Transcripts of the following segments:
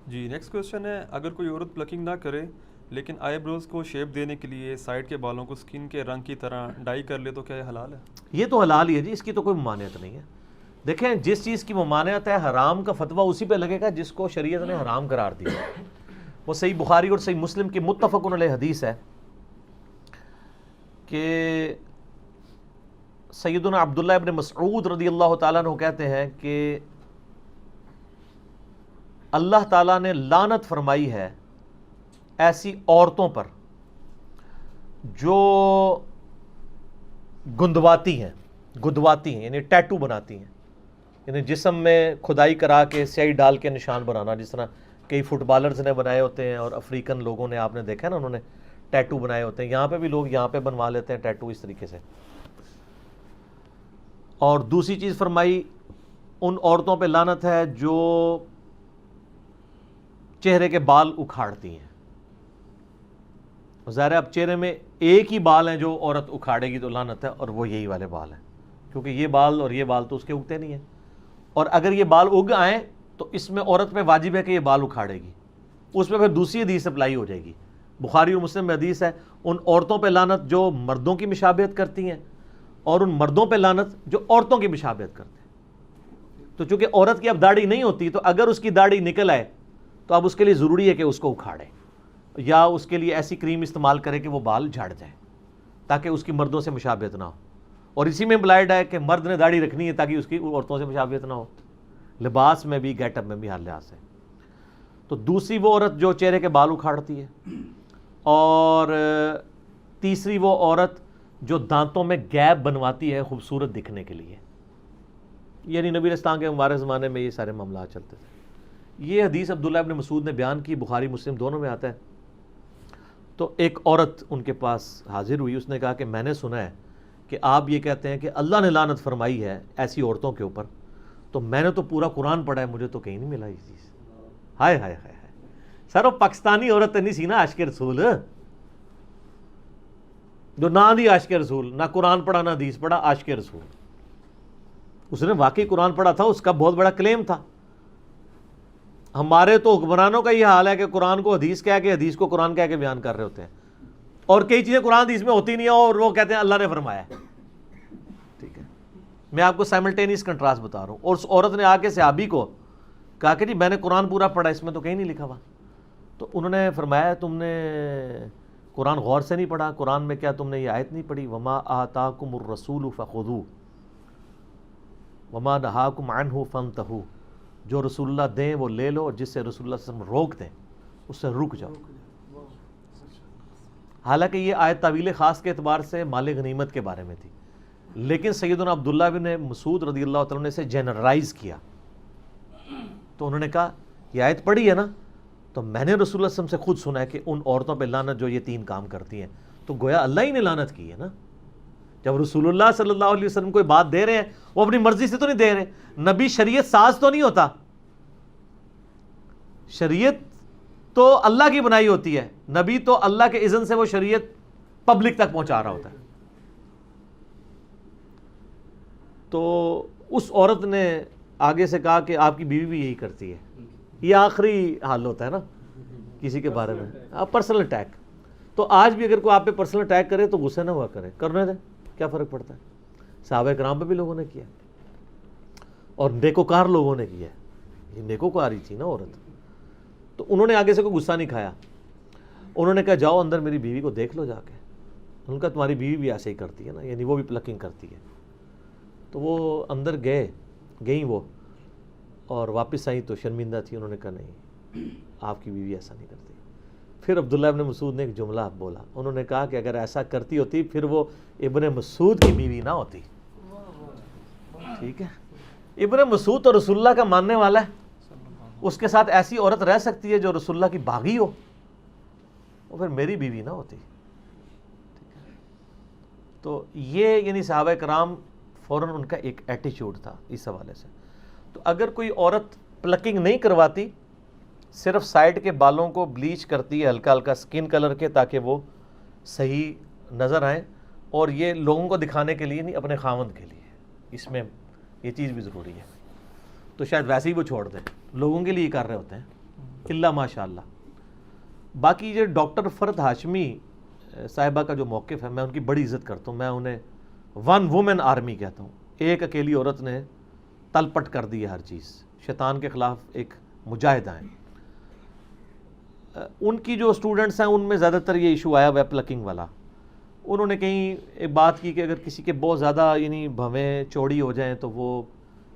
جی next question ہے، اگر کوئی عورت پلکنگ نہ کرے لیکن آئی بروز کو شیپ دینے کے لیے سائڈ کے بالوں کو سکن کے رنگ کی طرح ڈائی کر لے تو کیا یہ حلال ہے؟ یہ تو حلال ہی ہے جی، اس کی تو کوئی ممانعت نہیں ہے۔ دیکھیں جس چیز کی ممانعت ہے حرام کا فتویٰ اسی پہ لگے گا جس کو شریعت نے حرام قرار دیا۔ وہ صحیح بخاری اور صحیح مسلم کی متفق علیہ حدیث ہے کہ سیدنا عبداللہ ابن مسعود رضی اللہ تعالیٰ عنہ کہتے ہیں کہ اللہ تعالیٰ نے لعنت فرمائی ہے ایسی عورتوں پر جو گندواتی ہیں یعنی ٹیٹو بناتی ہیں، یعنی جسم میں کھدائی کرا کے سیاہی ڈال کے نشان بنانا، جس طرح کئی فٹ بالرز نے بنائے ہوتے ہیں اور افریقن لوگوں نے، آپ نے دیکھا نا، انہوں نے ٹیٹو بنائے ہوتے ہیں، یہاں پہ بھی لوگ یہاں پہ بنوا لیتے ہیں ٹیٹو اس طریقے سے۔ اور دوسری چیز فرمائی، ان عورتوں پہ لعنت ہے جو چہرے کے بال اکھاڑتی ہیں۔ ظاہر ہے اب چہرے میں ایک ہی بال ہیں جو عورت اکھاڑے گی تو لعنت ہے، اور وہ یہی والے بال ہیں، کیونکہ یہ بال اور یہ بال تو اس کے اگتے نہیں ہیں، اور اگر یہ بال اگ آئیں تو اس میں عورت پہ واجب ہے کہ یہ بال اکھاڑے گی، اس پہ پھر دوسری حدیث اپلائی ہو جائے گی۔ بخاری اور مسلم میں حدیث ہے، ان عورتوں پہ لعنت جو مردوں کی مشابہت کرتی ہیں، اور ان مردوں پہ لعنت جو عورتوں کی مشابہت کرتے ہیں۔ تو چونکہ عورت کی اب داڑھی نہیں ہوتی، تو اگر اس کی داڑھی نکل آئے تو اب اس کے لیے ضروری ہے کہ اس کو اکھاڑے، یا اس کے لیے ایسی کریم استعمال کرے کہ وہ بال جھڑ جائیں تاکہ اس کی مردوں سے مشابہت نہ ہو۔ اور اسی میں امپلائڈ ہے کہ مرد نے داڑھی رکھنی ہے تاکہ اس کی عورتوں سے مشابہت نہ ہو، لباس میں بھی، گیٹ اپ میں بھی، ہر لحاظ سے۔ تو دوسری وہ عورت جو چہرے کے بال اکھاڑتی ہے، اور تیسری وہ عورت جو دانتوں میں گیپ بنواتی ہے خوبصورت دکھنے کے لیے، یعنی نبی اسلام کے مبارک زمانے میں یہ سارے معاملات چلتے تھے۔ یہ حدیث عبداللہ ابن مسعود نے بیان کی، بخاری مسلم دونوں میں آتا ہے۔ تو ایک عورت ان کے پاس حاضر ہوئی، اس نے کہا کہ میں نے سنا ہے کہ آپ یہ کہتے ہیں کہ اللہ نے لعنت فرمائی ہے ایسی عورتوں کے اوپر، تو میں نے تو پورا قرآن پڑھا ہے، مجھے تو کہیں نہیں ملا یہ چیز۔ ہائے ہائے ہائے ہائے، سر وہ پاکستانی عورت نہیں سی نا عاشق رسول، جو نہ دی عاشق رسول، نہ قرآن پڑھا نہ حدیث پڑھا، عاشق رسول۔ اس نے واقعی قرآن پڑھا تھا، اس کا بہت بڑا کلیم تھا۔ ہمارے تو حکمرانوں کا یہ حال ہے کہ قرآن کو حدیث کہہ کے، حدیث کو قرآن کہہ کے بیان کر رہے ہوتے ہیں، اور کئی چیزیں قرآن حدیث میں ہوتی نہیں ہیں اور وہ کہتے ہیں اللہ نے فرمایا ہے۔ ٹھیک ہے، میں آپ کو سائملٹینیس کنٹراسٹ بتا رہا ہوں۔ اور اس عورت نے آ کے صحابی کو کہا کہ جی میں نے قرآن پورا پڑھا، اس میں تو کہیں نہیں لکھا ہوا۔ تو انہوں نے فرمایا تم نے قرآن غور سے نہیں پڑھا، قرآن میں کیا تم نے یہ آیت نہیں پڑھی، وما آتاکم الرسول فخذوہ وما نہاکم عنہ فانتہوا، جو رسول اللہ دیں وہ لے لو، اور جس سے رسول اللہ صلی اللہ علیہ وسلم روک دیں اس سے رک جاؤ۔ حالانکہ یہ آیت تعویل خاص کے اعتبار سے مال غنیمت کے بارے میں تھی، لیکن سیدنا عبداللہ بن مسعود رضی اللہ تعالیٰ نے اسے جنرلائز کیا۔ تو انہوں نے کہا یہ آیت پڑھی ہے نا، تو میں نے رسول اللہ صلی اللہ علیہ وسلم سے خود سنا ہے کہ ان عورتوں پہ لعنت جو یہ تین کام کرتی ہیں، تو گویا اللہ ہی نے لعنت کی ہے نا۔ جب رسول اللہ صلی اللہ علیہ وسلم کوئی بات دے رہے ہیں، وہ اپنی مرضی سے تو نہیں دے رہے، نبی شریعت ساز تو نہیں ہوتا، شریعت تو اللہ کی بنائی ہوتی ہے، نبی تو اللہ کے اذن سے وہ شریعت پبلک تک پہنچا رہا ہوتا ہے۔ تو اس عورت نے آگے سے کہا کہ آپ کی بیوی بھی یہی کرتی ہے۔ یہ آخری حال ہوتا ہے نا کسی کے بارے میں، آپ پرسنل اٹیک۔ تو آج بھی اگر کوئی آپ پہ پرسنل اٹیک کرے تو غصے نہ ہوا کرے، کرنے دیں، کیا فرق پڑتا ہے؟ صحابہ کرام پہ بھی لوگوں نے کیا، اور نیکوکار لوگوں نے کیا، یہ نیکوکاری تھی نا عورت۔ تو انہوں نے آگے سے کوئی غصہ نہیں کھایا، انہوں نے کہا جاؤ اندر میری بیوی کو دیکھ لو جا کے۔ ان کا تمہاری بیوی بھی ایسے ہی کرتی ہے نا، یعنی وہ بھی پلکنگ کرتی ہے۔ تو وہ اندر گئیں وہ، اور واپس آئیں تو شرمندہ تھی، انہوں نے کہا نہیں آپ کی بیوی ایسا نہیں کرتی۔ پھر عبداللہ ابن مسعود نے ایک جملہ بولا، انہوں نے کہا کہ اگر ایسا کرتی ہوتی پھر وہ ابن مسعود کی بیوی نہ ہوتی۔ ٹھیک ہے، ابن مسعود تو رسول اللہ کا ماننے والا ہے، اس کے ساتھ ایسی عورت رہ سکتی ہے جو رسول اللہ کی باغی ہو، وہ پھر میری بیوی نہ ہوتی۔ تو یہ یعنی صحابہ کرام فوراً ان کا ایک ایٹیچیوڈ تھا اس حوالے سے۔ تو اگر کوئی عورت پلکنگ نہیں کرواتی، صرف سائڈ کے بالوں کو بلیچ کرتی ہے ہلکا ہلکا سکن کلر کے تاکہ وہ صحیح نظر آئیں، اور یہ لوگوں کو دکھانے کے لیے نہیں، اپنے خاوند کے لیے، اس میں یہ چیز بھی ضروری ہے، تو شاید ویسے ہی وہ چھوڑ دیں، لوگوں کے لیے کر رہے ہوتے ہیں۔ اللہ ماشاء اللہ. باقی یہ ڈاکٹر فرد ہاشمی صاحبہ کا جو موقف ہے، میں ان کی بڑی عزت کرتا ہوں. میں انہیں ون وومن آرمی کہتا ہوں. ایک اکیلی عورت نے تل پٹ کر دی ہے ہر چیز. شیطان کے خلاف ایک مجاہدہ ہیں. ان کی جو اسٹوڈنٹس ہیں ان میں زیادہ تر یہ ایشو آیا ہوا ہے پلکنگ والا. انہوں نے کہیں ایک بات کی کہ اگر کسی کے بہت زیادہ یعنی بھویں چوڑی ہو جائیں تو وہ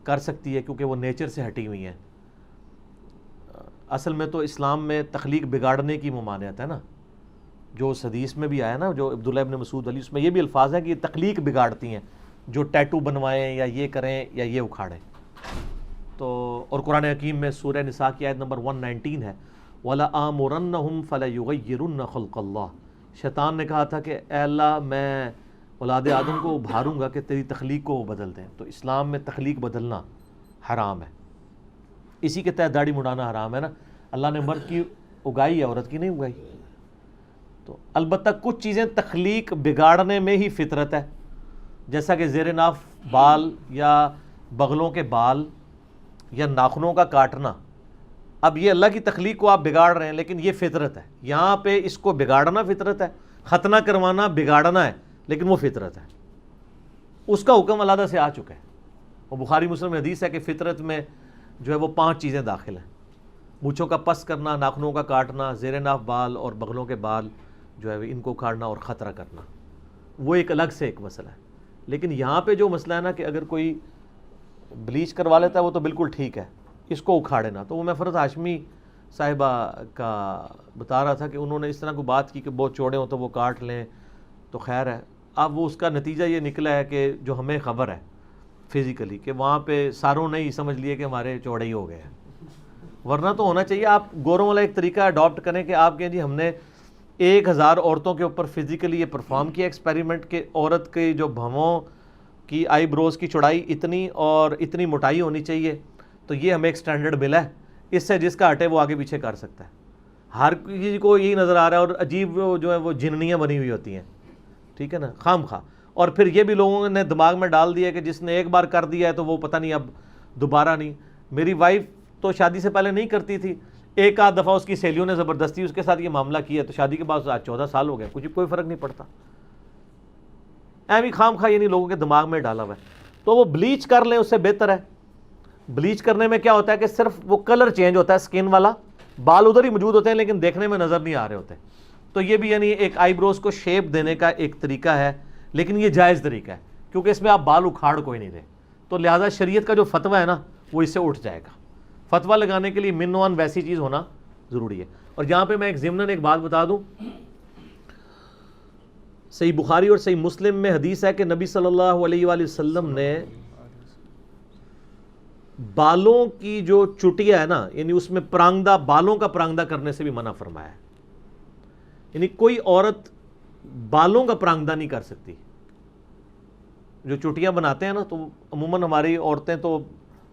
کر سکتی ہے کیونکہ وہ نیچر سے ہٹی ہوئی ہیں. اصل میں تو اسلام میں تخلیق بگاڑنے کی ممانعت ہے نا، جو اس حدیث میں بھی آیا نا، جو عبداللہ ابن مسعود علی، اس میں یہ بھی الفاظ ہیں کہ یہ تخلیق بگاڑتی ہیں، جو ٹیٹو بنوائیں یا یہ کریں یا یہ اکھاڑیں. تو اور قرآن حکیم میں سورہ نساء کی آیت نمبر 119 ہے وَلَآمُرَنَّهُمْ فَلَيُغَيِّرُنَّ خَلْقَ اللَّهِ. شیطان نے کہا تھا کہ اے اللہ میں اولاد آدم کو ابھاروں گا کہ تیری تخلیق کو وہ بدل دیں. تو اسلام میں تخلیق بدلنا حرام ہے. اسی کے تحت داڑھی مڑانا حرام ہے نا. اللہ نے مرد کی اگائی ہے، عورت کی نہیں اگائی. تو البتہ کچھ چیزیں تخلیق بگاڑنے میں ہی فطرت ہے، جیسا کہ زیر ناف بال یا بغلوں کے بال یا ناخنوں کا کاٹنا. اب یہ اللہ کی تخلیق کو آپ بگاڑ رہے ہیں، لیکن یہ فطرت ہے. یہاں پہ اس کو بگاڑنا فطرت ہے، ختنہ کروانا بگاڑنا ہے، لیکن وہ فطرت ہے. اس کا حکم علیحدہ سے آ چکا ہے. وہ بخاری مسلم میں حدیث ہے کہ فطرت میں جو ہے وہ 5 چیزیں داخل ہیں. مونچھوں کا پس کرنا، ناخنوں کا کاٹنا، زیر ناف بال اور بغلوں کے بال جو ہے ان کو کاٹنا اور خطرہ کرنا. وہ ایک الگ سے ایک مسئلہ ہے. لیکن یہاں پہ جو مسئلہ ہے نا کہ اگر کوئی بلیچ کروا لیتا ہے وہ تو بالکل ٹھیک ہے، اس کو اکھاڑے نا. تو وہ میں فرد ہاشمی صاحبہ کا بتا رہا تھا کہ انہوں نے اس طرح کو بات کی کہ بہت چوڑے ہوں تو وہ کاٹ لیں تو خیر ہے. اب وہ اس کا نتیجہ یہ نکلا ہے کہ جو ہمیں خبر ہے فزیکلی کہ وہاں پہ ساروں نے ہی سمجھ لیے کہ ہمارے چوڑے ہی ہو گئے ہیں. ورنہ تو ہونا چاہیے آپ گوروں والا ایک طریقہ اڈاپٹ کریں کہ آپ کہیں جی ہم نے 1000 عورتوں کے اوپر فزیکلی یہ پرفارم کیا ایکسپیریمنٹ کہ عورت کے جو بھووں کی آئی بروز کی چوڑائی اتنی اور اتنی موٹائی ہونی چاہیے، تو یہ ہمیں ایک سٹینڈرڈ ملا ہے. اس سے جس کا ہٹے وہ آگے پیچھے کر سکتا ہے. ہر کسی کو یہی نظر آ رہا ہے. اور عجیب جو ہے وہ جننیاں بنی ہوئی ہوتی ہیں، ٹھیک ہے نا، خام خواہ. اور پھر یہ بھی لوگوں نے دماغ میں ڈال دیا کہ جس نے ایک بار کر دیا ہے تو وہ پتہ نہیں اب دوبارہ نہیں. میری وائف تو شادی سے پہلے نہیں کرتی تھی، ایک آدھ دفعہ اس کی سہیلیوں نے زبردستی اس کے ساتھ یہ معاملہ کیا تو شادی کے بعد آج 14 سال ہو گئے، کوئی فرق نہیں پڑتا. ایویں خام خواہ یعنی لوگوں کے دماغ میں ڈالا ہوا ہے. تو وہ بلیچ کر لیں اس سے بہتر ہے. بلیچ کرنے میں کیا ہوتا ہے کہ صرف وہ کلر چینج ہوتا ہے اسکن والا، بال ادھر ہی موجود ہوتے ہیں لیکن دیکھنے میں نظر نہیں آ رہے ہوتے. تو یہ بھی یعنی ایک آئی بروز کو شیپ دینے کا ایک طریقہ ہے، لیکن یہ جائز طریقہ ہے کیونکہ اس میں آپ بال اکھاڑ کوئی نہیں دیں. تو لہٰذا شریعت کا جو فتویٰ ہے نا وہ اس سے اٹھ جائے گا. فتویٰ لگانے کے لیے منوان ویسی چیز ہونا ضروری ہے. اور یہاں پہ میں ایک ضمناً ایک بات بتا دوں، صحیح بخاری اور صحیح مسلم میں حدیث ہے کہ نبی صلی اللہ علیہ وآلہ وسلم نے بالوں کی جو چٹیا ہے نا، یعنی اس میں پرانگدہ، بالوں کا پرانگدہ کرنے سے بھی منع فرمایا ہے. یعنی کوئی عورت بالوں کا پرانگدہ نہیں کر سکتی. جو چٹیاں بناتے ہیں نا تو عموماً ہماری عورتیں تو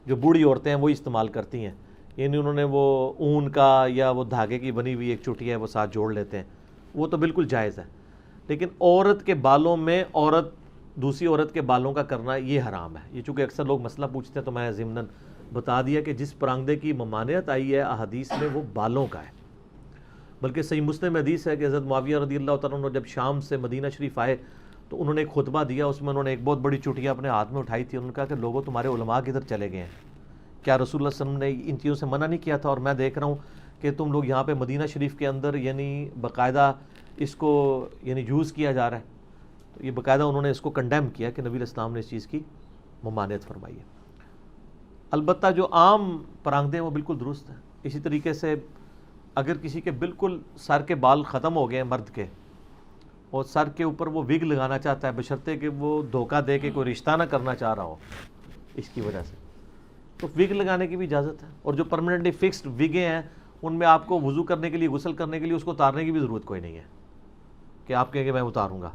جو بوڑھی عورتیں ہیں وہی استعمال کرتی ہیں. یعنی انہوں نے وہ اون کا یا وہ دھاگے کی بنی ہوئی ایک چٹیا ہے وہ ساتھ جوڑ لیتے ہیں، وہ تو بالکل جائز ہے. لیکن عورت کے بالوں میں عورت دوسری عورت کے بالوں کا کرنا یہ حرام ہے. یہ چونکہ اکثر لوگ مسئلہ پوچھتے ہیں تو میں ضمناً بتا دیا کہ جس پرانگدے کی ممانعت آئی ہے احادیث میں وہ بالوں کا ہے. بلکہ صحیح مسلم حدیث ہے کہ حضرت معاویہ رضی اللہ تعالیٰ عنہ جب شام سے مدینہ شریف آئے تو انہوں نے ایک خطبہ دیا. اس میں انہوں نے ایک بہت بڑی چٹیا اپنے ہاتھ میں اٹھائی تھی. انہوں نے کہا کہ لوگوں تمہارے علماء کدھر چلے گئے ہیں؟ کیا رسول اللہ صلی اللہ علیہ وسلم نے ان چیزوں سے منع نہیں کیا تھا؟ اور میں دیکھ رہا ہوں کہ تم لوگ یہاں پہ مدینہ شریف کے اندر یعنی باقاعدہ اس کو یعنی یوز کیا جا رہا ہے. تو یہ باقاعدہ انہوں نے اس کو کنڈیم کیا کہ نبی علیہ السلام نے اس چیز کی ممانعت فرمائی ہے. البتہ جو عام پرانگدے ہیں وہ بالکل درست ہیں. اسی طریقے سے اگر کسی کے بالکل سر کے بال ختم ہو گئے ہیں مرد کے اور سر کے اوپر وہ وگ لگانا چاہتا ہے بشرطے کہ وہ دھوکہ دے کے کوئی رشتہ نہ کرنا چاہ رہا ہو اس کی وجہ سے، تو وگ لگانے کی بھی اجازت ہے. اور جو پرماننٹلی فکسڈ وگیں ہیں ان میں آپ کو وضو کرنے کے لیے، غسل کرنے کے لیے اس کو اتارنے کی بھی ضرورت کوئی نہیں ہے کہ آپ کہیں کہ میں اتاروں گا.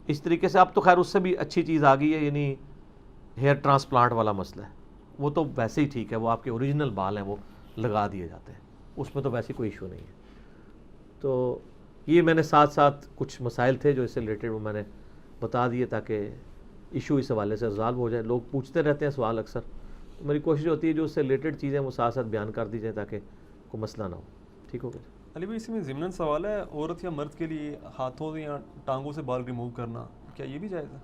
اس طریقے سے اب تو خیر اس سے بھی اچھی چیز آ گئی ہے، یعنی ہیئر ٹرانسپلانٹ والا مسئلہ ہے. وہ تو ویسے ہی ٹھیک ہے، وہ آپ کے اوریجنل بال ہیں وہ لگا دیے جاتے ہیں، اس میں تو ویسے کوئی ایشو نہیں ہے. تو یہ میں نے ساتھ ساتھ کچھ مسائل تھے جو اس سے ریلیٹڈ وہ میں نے بتا دیے تاکہ ایشو اس حوالے سے ریزالو ہو جائے. لوگ پوچھتے رہتے ہیں سوال اکثر، میری کوشش ہوتی ہے جو اس سے ریلیٹڈ چیزیں وہ ساتھ ساتھ بیان کر دی جائیں تاکہ کوئی مسئلہ نہ ہو. ٹھیک ہو گیا. علی بھائی اسی میں ضمناً سوال ہے، عورت یا مرد کے لیے ہاتھوں یا ٹانگوں سے بال ریموو کرنا کیا یہ بھی جائز ہے؟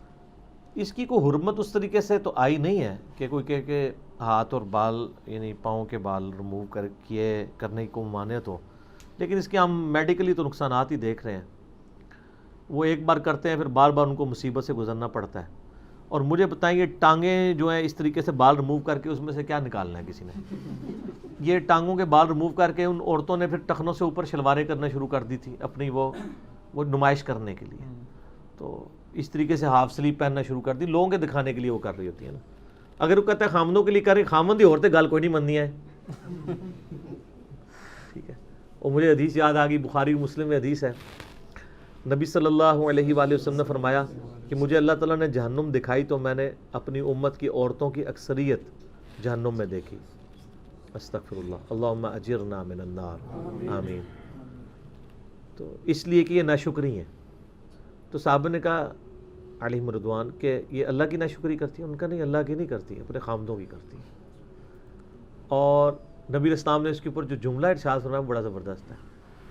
اس کی کوئی حرمت اس طریقے سے تو آئی نہیں ہے کہ کوئی کہے کہ ہاتھ اور بال یعنی پاؤں کے بال ریموو کرنے کی کوئی ممانعت ہو، لیکن اس کے ہم میڈیکلی تو نقصانات ہی دیکھ رہے ہیں. وہ ایک بار کرتے ہیں پھر بار بار ان کو مصیبت سے گزرنا پڑتا ہے. اور مجھے بتائیں یہ ٹانگیں جو ہیں اس طریقے سے بال ریموو کر کے اس میں سے کیا نکالنا ہے کسی نے؟ یہ ٹانگوں کے بال ریموو کر کے ان عورتوں نے پھر ٹخنوں سے اوپر شلواریں کرنا شروع کر دی تھی اپنی وہ نمائش کرنے کے لیے. تو اس طریقے سے ہاف سلیپ پہننا شروع کر دی لوگوں کے دکھانے کے لیے وہ کر رہی ہوتی ہے نا. اگر وہ کہتا ہے خامدوں کے لیے کر رہی، خامد ہی عورتیں گال کوئی نہیں مننی ہے. ٹھیک ہے. اور مجھے حدیث یاد آ گئی، بخاری مسلم میں حدیث ہے، نبی صلی اللہ علیہ وآلہ وسلم نے فرمایا کہ مجھے اللہ تعالیٰ نے جہنم دکھائی تو میں نے اپنی امت کی عورتوں کی اکثریت جہنم میں دیکھی. استغفر اللہ، اللہم اجرنا من النار، آمین. تو اس لیے کہ یہ ناشکری ہیں. تو صحابہ نے کہا علیہم رضوان کہ یہ اللہ کی ناشکری کرتی ہیں؟ ان کا نہیں، اللہ کی نہیں کرتی، اپنے خامدوں کی کرتی ہیں. اور نبی اسلام نے اس کے اوپر جو جملہ ارشاد فرمایا بڑا زبردست ہے.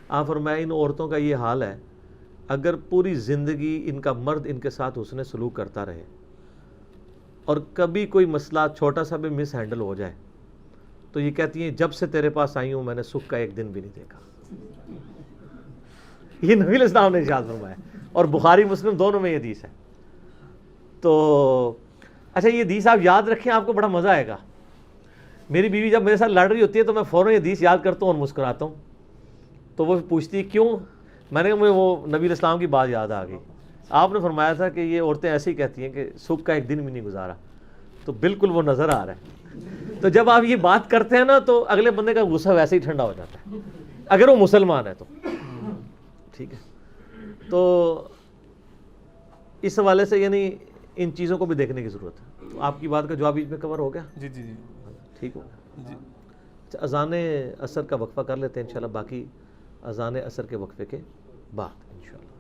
آپ فرمایا ان عورتوں کا یہ حال ہے اگر پوری زندگی ان کا مرد ان کے ساتھ حسن سلوک کرتا رہے اور کبھی کوئی مسئلہ چھوٹا سا بھی مس ہینڈل ہو جائے تو یہ کہتی ہیں جب سے تیرے پاس آئی ہوں میں نے سکھ کا ایک دن بھی نہیں دیکھا. یہ نبی اسلام نے ارشاد فرمایا اور بخاری مسلم دونوں میں یہ حدیث ہے. تو اچھا یہ حدیث آپ یاد رکھیں، آپ کو بڑا مزہ آئے گا. میری بیوی جب میرے ساتھ لڑ رہی ہوتی ہے تو میں فوراً یہ حدیث یاد کرتا ہوں اور مسکراتا ہوں. تو وہ پوچھتی ہے کیوں؟ میں نے کہا مجھے وہ نبی اسلام کی بات یاد آ گئی. آپ نے فرمایا تھا کہ یہ عورتیں ایسے ہی کہتی ہیں کہ سکھ کا ایک دن بھی نہیں گزارا. تو بالکل وہ نظر آ رہا ہے. تو جب آپ یہ بات کرتے ہیں نا تو اگلے بندے کا غصہ ویسے ہی ٹھنڈا ہو جاتا ہے اگر وہ مسلمان ہے تو. ٹھیک ہے. تو اس حوالے سے یعنی ان چیزوں کو بھی دیکھنے کی ضرورت ہے. تو آپ کی بات کا جواب اس میں کور ہو گیا؟ جی جی جی ٹھیک ہو گیا. جی. اچھا اذان عصر کا وقفہ کر لیتے ہیں انشاءاللہ، باقی اذان عصر کے وقفے کے بعد انشاءاللہ.